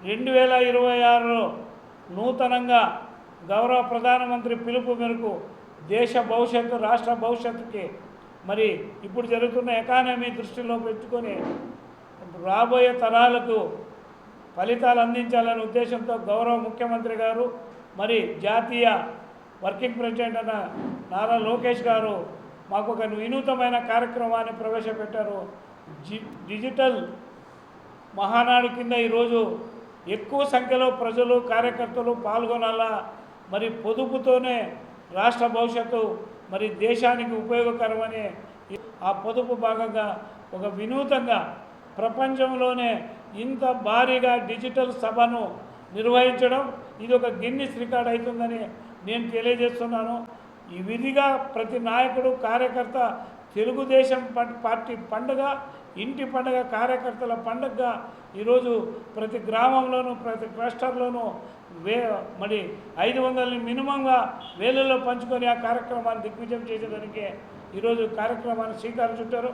2026లో నూతనంగా గౌరవ ప్రధానమంత్రి పిలుపు మేరకు దేశ భవిష్యత్తు రాష్ట్ర భవిష్యత్తుకి మరి ఇప్పుడు జరుగుతున్న ఎకానమీ దృష్టిలో పెట్టుకొని రాబోయే తరాలకు ఫలితాలు అందించాలనే ఉద్దేశంతో గౌరవ ముఖ్యమంత్రి గారు మరి జాతీయ వర్కింగ్ ప్రెసిడెంట్ అన్న నారా లోకేష్ గారు మాకు ఒక వినూతమైన కార్యక్రమాన్ని ప్రవేశపెట్టారు. డిజిటల్ మహానాడు కింద ఈరోజు ఎక్కువ సంఖ్యలో ప్రజలు కార్యకర్తలు పాల్గొనాలా, మరి పొదుపుతోనే రాష్ట్ర భవిష్యత్తు మరి దేశానికి ఉపయోగకరమని ఆ పొదుపు భాగంగా ఒక వినూతంగా ప్రపంచంలోనే ఇంత భారీగా డిజిటల్ సభను నిర్వహించడం ఇది ఒక గిన్నిస్ రికార్డ్ అవుతుందని నేను తెలియజేస్తున్నాను. ఈ విధిగా ప్రతి నాయకుడు కార్యకర్త తెలుగుదేశం పార్టీ పండుగ ఇంటి పండుగ కార్యకర్తల పండుగగా ఈరోజు ప్రతి గ్రామంలోనూ ప్రతి క్లస్టర్లోనూ మరి 500 మినిమంగా వేలలో పంచుకొని ఆ కార్యక్రమాన్ని దిగ్విజయం చేసేదానికి ఈరోజు కార్యక్రమాన్ని శ్రీకారం చుట్టారు.